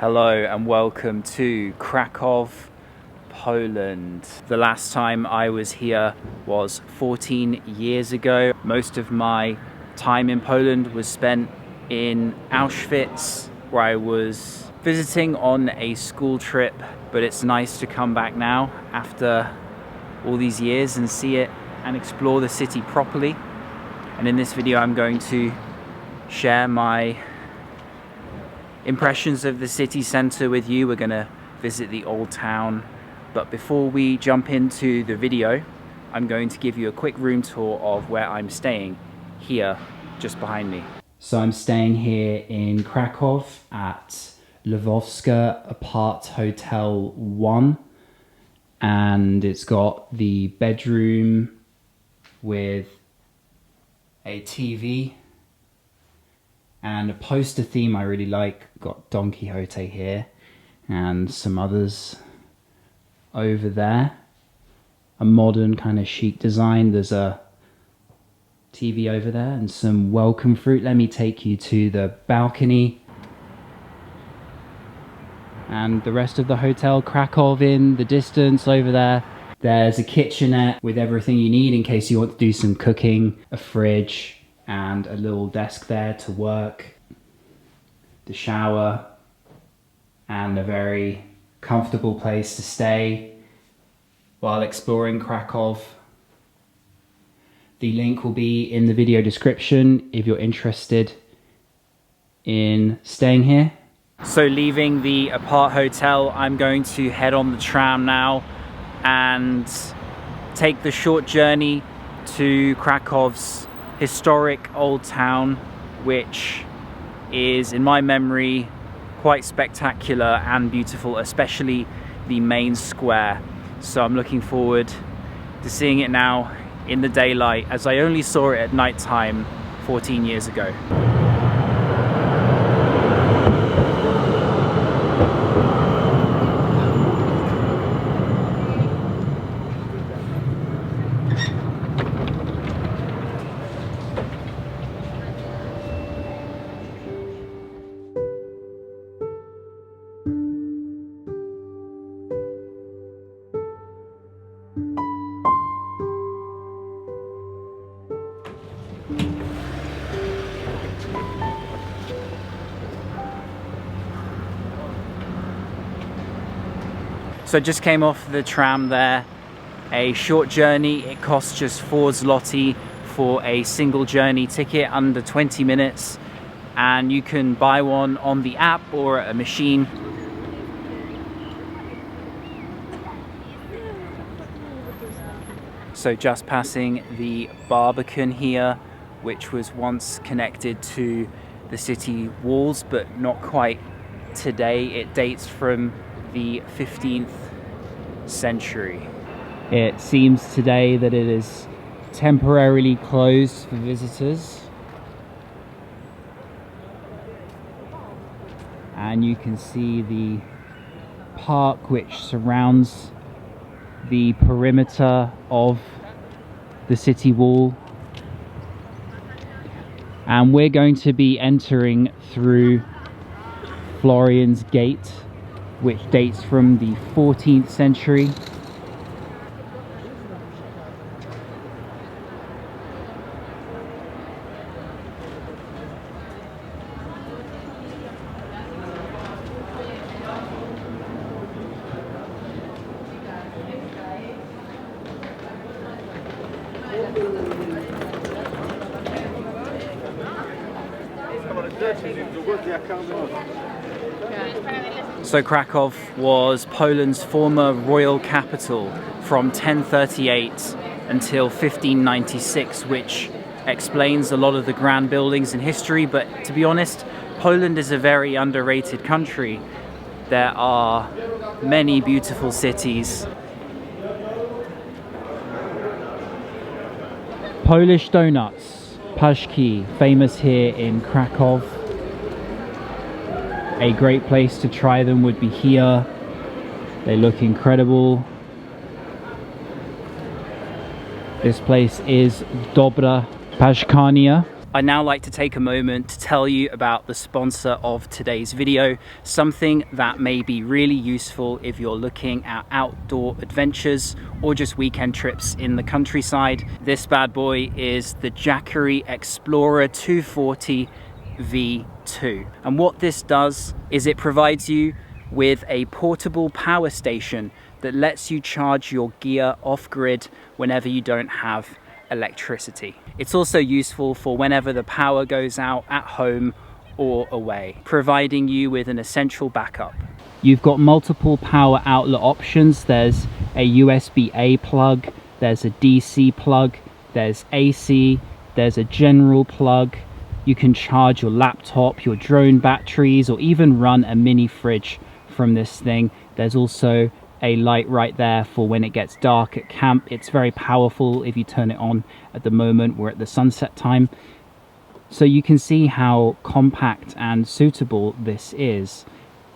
Hello and welcome to Krakow, Poland. The last time I was here was 14 years ago. Most of my time in Poland was spent in Auschwitz, where I was visiting on a school trip, but it's nice to come back now after all these years and see it and explore the city properly. And in this video I'm going to share my impressions of the city centre with you. We're going to visit the old town, but before we jump into the video I'm going to give you a quick room tour of where I'm staying here just behind me. So I'm staying here in Krakow at Lwowska Aparthotel 1, and it's got the bedroom with a TV and a poster theme I really like. Got Don Quixote here and some others over there. A modern kind of chic design. There's a TV over there and some welcome fruit. Let me take you to the balcony. And the rest of the hotel, Krakow in the distance over there. There's a kitchenette with everything you need in case you want to do some cooking, a fridge, and a little desk there to work, the shower, and a very comfortable place to stay while exploring Krakow. The link will be in the video description if you're interested in staying here. So leaving the Apart Hotel, I'm going to head on the tram now and take the short journey to Krakow's historic old town, which is, in my memory, quite spectacular and beautiful, especially the main square. So I'm looking forward to seeing it now in the daylight, as I only saw it at night time 14 years ago. So I just came off the tram there, a short journey. It costs just 4 zloty for a single journey ticket, under 20 minutes, and you can buy one on the app or at a machine. So just passing the Barbican here, which was once connected to the city walls, but not quite today. It dates from the 15th century. It seems today that it is temporarily closed for visitors, and you can see the park which surrounds the perimeter of the city wall, and we're going to be entering through Florian's Gate, which dates from the 14th century. So Krakow was Poland's former royal capital from 1038 until 1596, which explains a lot of the grand buildings in history. But to be honest, Poland is a very underrated country. There are many beautiful cities. Polish donuts, paszki, famous here in Krakow. A great place to try them would be here. They look incredible. This place is Dobra Paszkania. I'd now like to take a moment to tell you about the sponsor of today's video, something that may be really useful if you're looking at outdoor adventures or just weekend trips in the countryside. This bad boy is the Jackery Explorer 240 V2. And what this does is it provides you with a portable power station that lets you charge your gear off-grid whenever you don't have electricity. It's also useful for whenever the power goes out at home or away, providing you with an essential backup. You've got multiple power outlet options. There's a USB-A plug, there's a DC plug, there's AC, there's a general plug. You can charge your laptop, your drone batteries, or even run a mini fridge from this thing. There's also a light right there for when it gets dark at camp. It's very powerful if you turn it on. At the moment we're at the sunset time, so you can see how compact and suitable this is,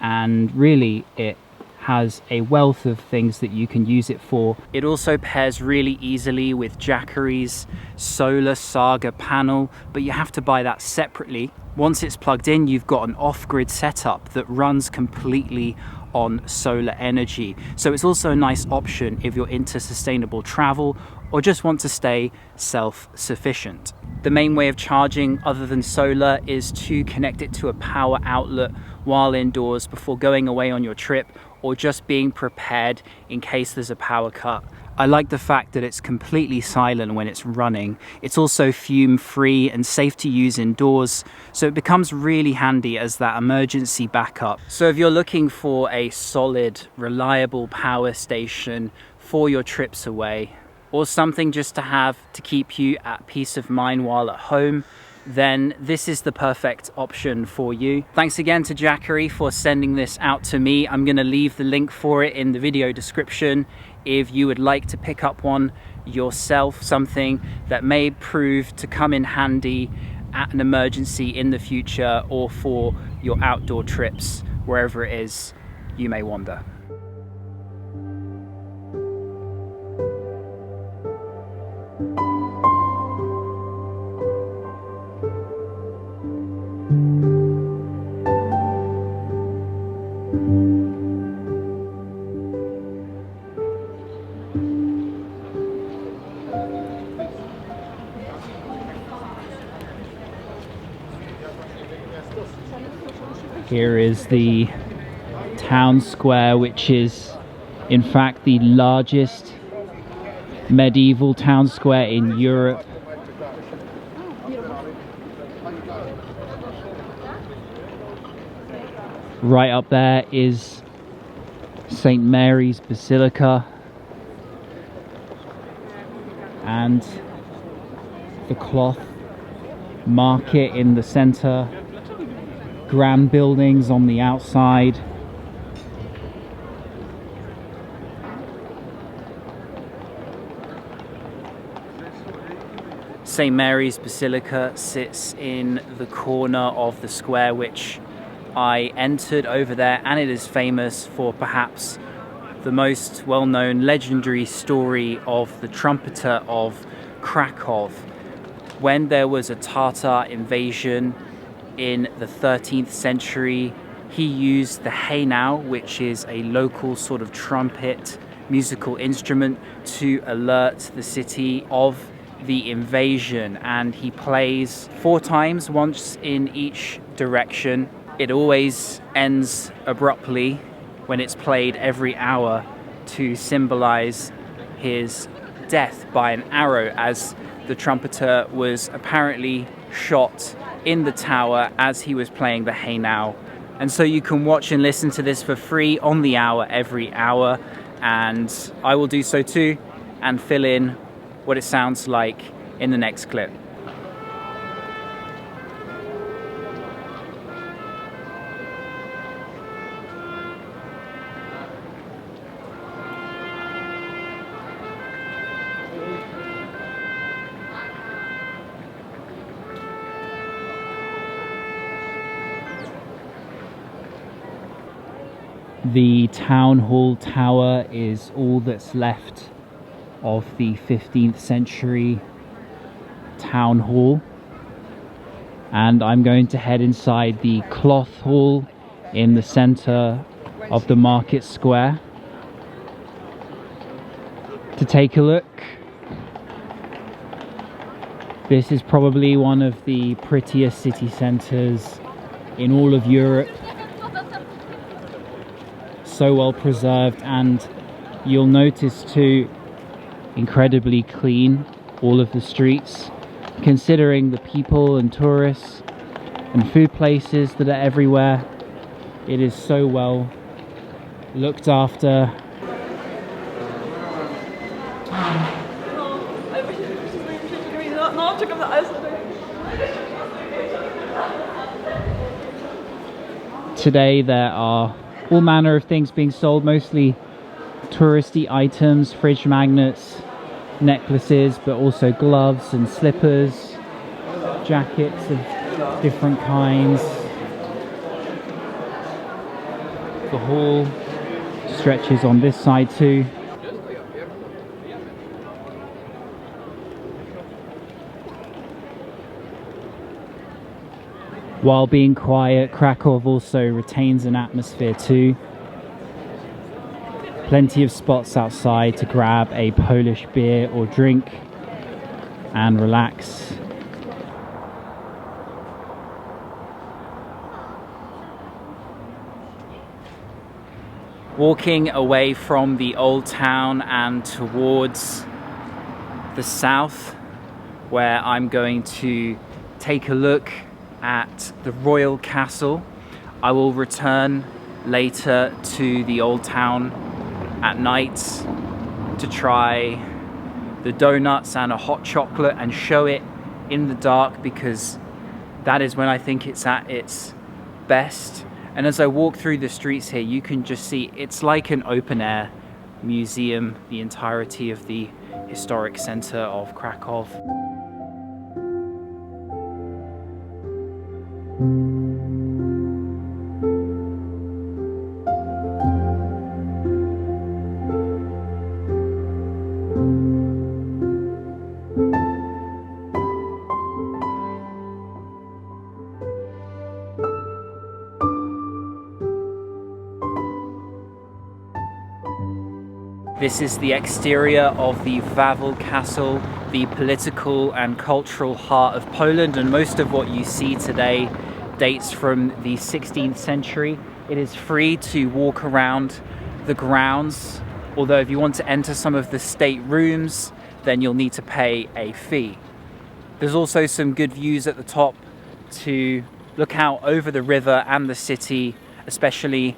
and really it has a wealth of things that you can use it for. It also pairs really easily with Jackery's Solar Saga panel, but you have to buy that separately. Once it's plugged in, you've got an off-grid setup that runs completely on solar energy. So it's also a nice option if you're into sustainable travel or just want to stay self-sufficient. The main way of charging other than solar is to connect it to a power outlet while indoors before going away on your trip, or just being prepared in case there's a power cut. I like the fact that it's completely silent when it's running. It's also fume free and safe to use indoors, so it becomes really handy as that emergency backup. So if you're looking for a solid, reliable power station for your trips away, or something just to have to keep you at peace of mind while at home, then this is the perfect option for you. Thanks again to Jackery for sending this out to me. I'm going to leave the link for it in the video description if you would like to pick up one yourself, something that may prove to come in handy at an emergency in the future or for your outdoor trips, wherever it is you may wander. Here is the town square, which is in fact the largest medieval town square in Europe. Right up there is St. Mary's Basilica and the cloth market in the center. Grand buildings on the outside. St. Mary's Basilica sits in the corner of the square which I entered over there, and it is famous for perhaps the most well-known legendary story of the trumpeter of Krakow. When there was a Tatar invasion in the 13th century, he used the haynau, which is a local sort of trumpet musical instrument, to alert the city of the invasion, and he plays 4 times, once in each direction. It always ends abruptly when it's played every hour to symbolize his death by an arrow, as the trumpeter was apparently shot in the tower as he was playing the haynau. And so you can watch and listen to this for free on the hour every hour, and I will do so too and fill in what it sounds like in the next clip. The town hall tower is all that's left of the 15th century town hall. and I'm going to head inside the cloth hall in the center of the market square to take a look. This is probably one of the prettiest city centers in all of Europe. So well preserved, and you'll notice too, incredibly clean, all of the streets, considering the people and tourists and food places that are everywhere. It is so well looked after. Today there are all manner of things being sold, mostly touristy items, fridge magnets, necklaces, but also gloves and slippers, jackets of different kinds. The hall stretches on this side too. While being quiet, Krakow also retains an atmosphere too. Plenty of spots outside to grab a Polish beer or drink and relax. Walking away from the old town and towards the south, where I'm going to take a look at the royal castle. I will return later to the old town at night to try the donuts and a hot chocolate and show it in the dark, because that is when I think it's at its best. And as I walk through the streets here, you can just see it's like an open air museum, the entirety of the historic center of Krakow. This is the exterior of the Wawel Castle, the political and cultural heart of Poland, and most of what you see today dates from the 16th century. It is free to walk around the grounds, although if you want to enter some of the state rooms, then you'll need to pay a fee. There's also some good views at the top to look out over the river and the city, especially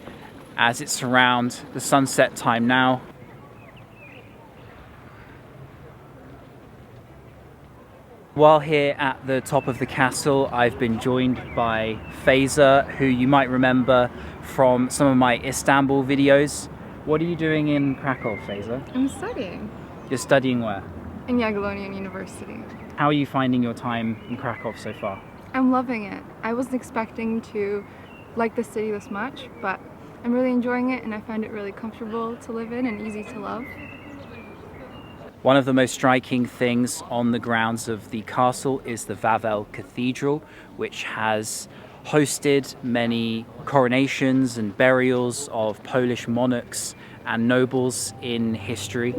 as it's around the sunset time now. While here at the top of the castle, I've been joined by Faiza, who you might remember from some of my Istanbul videos. What are you doing in Krakow, Faiza? I'm studying. You're studying where? In Jagiellonian University. How are you finding your time in Krakow so far? I'm loving it. I wasn't expecting to like the city this much, but I'm really enjoying it, and I find it really comfortable to live in and easy to love. One of the most striking things on the grounds of the castle is the Wawel Cathedral, which has hosted many coronations and burials of Polish monarchs and nobles in history.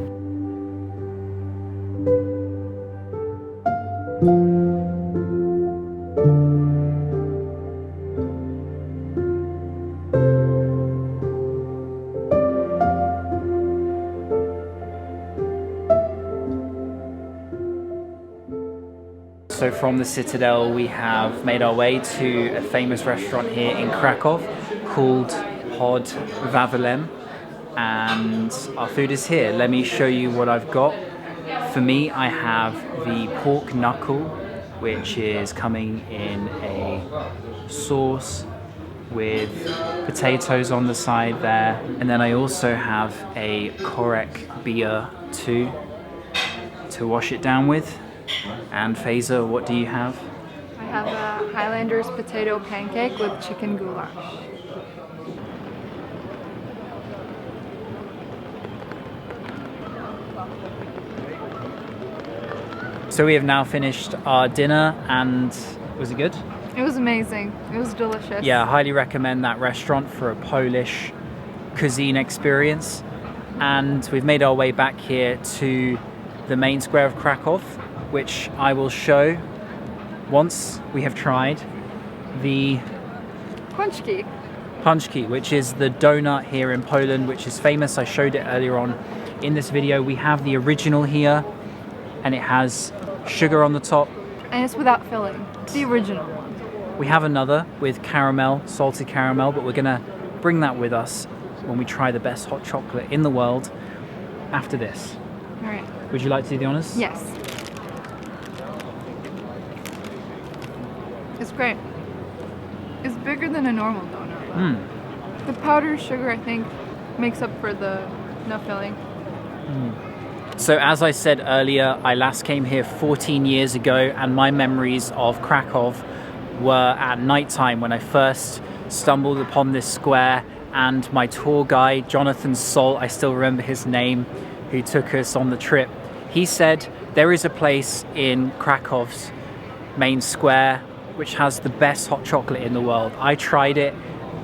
So from the Citadel, we have made our way to a famous restaurant here in Krakow called Pod Wawelem, and our food is here. Let me show you what I've got. For me, I have the pork knuckle, which is coming in a sauce with potatoes on the side there. And then I also have a korek beer too to wash it down with. And Faiza, what do you have? I have a Highlander's potato pancake with chicken goulash. So we have now finished our dinner, and was it good? It was amazing. It was delicious. Yeah, I highly recommend that restaurant for a Polish cuisine experience. And we've made our way back here to the main square of Krakow, which I will show once we have tried the Punchki, which is the donut here in Poland, which is famous. I showed it earlier on in this video. We have the original here, and it has sugar on the top. and it's without filling. The original one. We have another with caramel, salted caramel, but we're gonna bring that with us when we try the best hot chocolate in the world after this. All right. Would you like to do the honors? Yes. It's great. It's bigger than a normal donut. The powdered sugar, I think, makes up for the no filling. So as I said earlier, I last came here 14 years ago, and my memories of Krakow were at nighttime when I first stumbled upon this square, and my tour guide, Jonathan Salt, I still remember his name, who took us on the trip. He said there is a place in Krakow's main square which has the best hot chocolate in the world. I tried it,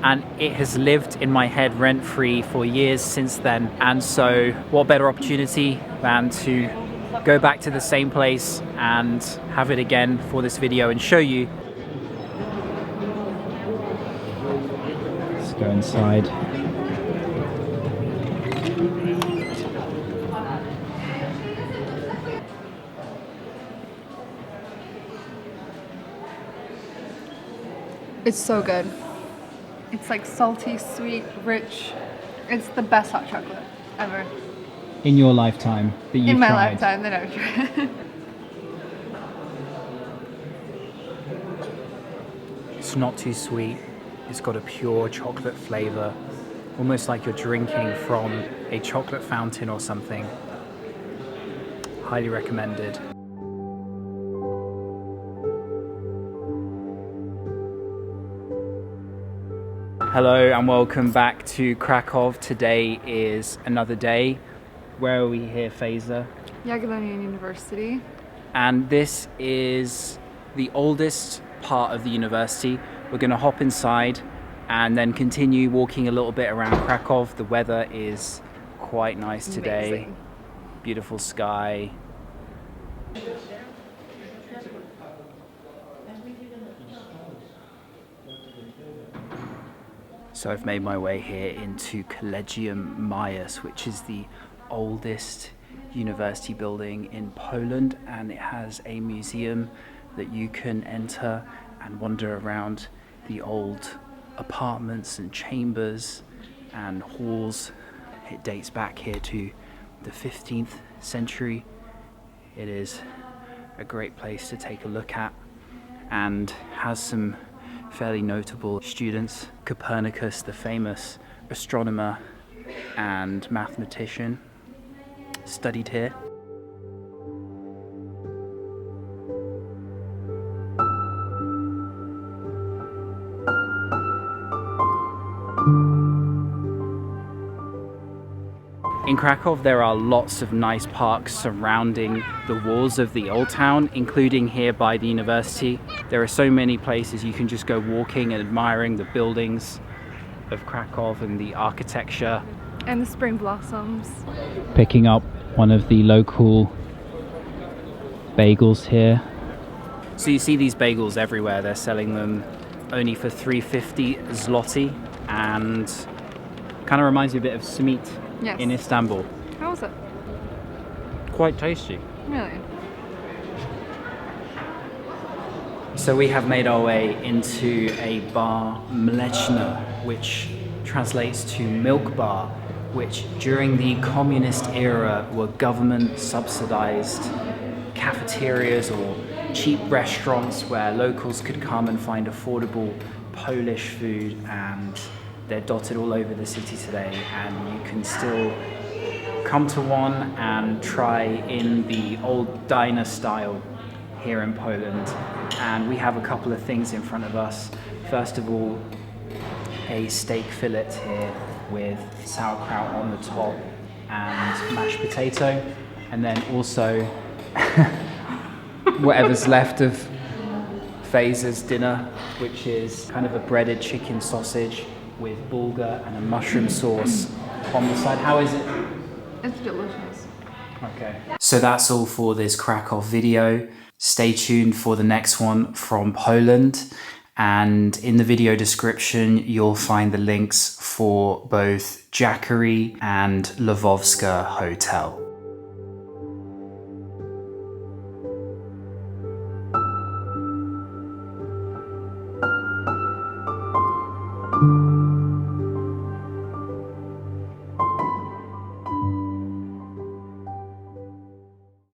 and it has lived in my head rent-free for years since then. And so what better opportunity than to go back to the same place and have it again for this video and show you. Let's go inside. It's so good. It's like salty, sweet, rich. It's the best hot chocolate ever. In your lifetime that you've In my tried. lifetime that I've tried. It's not too sweet. It's got a pure chocolate flavor, almost like you're drinking from a chocolate fountain or something. Highly recommended. Hello and welcome back to Krakow. Today is another day. Where are we here, Faiza? Jagiellonian University. And this is the oldest part of the university. We're going to hop inside and then continue walking a little bit around Krakow. The weather is quite nice today. Amazing. Beautiful sky. So I've made my way here into Collegium Maius, which is the oldest university building in Poland, and it has a museum that you can enter and wander around the old apartments and chambers and halls. It dates back here to the 15th century. It is a great place to take a look at and has some fairly notable students. Copernicus, the famous astronomer and mathematician, studied here. In Krakow, there are lots of nice parks surrounding the walls of the old town, including here by the university. There are so many places you can just go walking and admiring the buildings of Krakow and the architecture. And the spring blossoms. Picking up one of the local bagels here. So you see these bagels everywhere. They're selling them only for 350 zloty, and kind of reminds me a bit of Smit. Yes. In Istanbul. How was it? Quite tasty. Really? So we have made our way into a bar, Mleczna, which translates to milk bar, which during the communist era were government subsidized cafeterias or cheap restaurants where locals could come and find affordable Polish food, and they're dotted all over the city today, and you can still come to one and try in the old diner style here in Poland. And we have a couple of things in front of us. First of all, a steak fillet here with sauerkraut on the top and mashed potato, and then also whatever's left of Faisa's dinner, which is kind of a breaded chicken sausage with bulgur and a mushroom sauce on the side. How is it? It's delicious. Okay. So that's all for this Krakow video. Stay tuned for the next one from Poland. And in the video description, you'll find the links for both Jackery and Lwowska Hotel.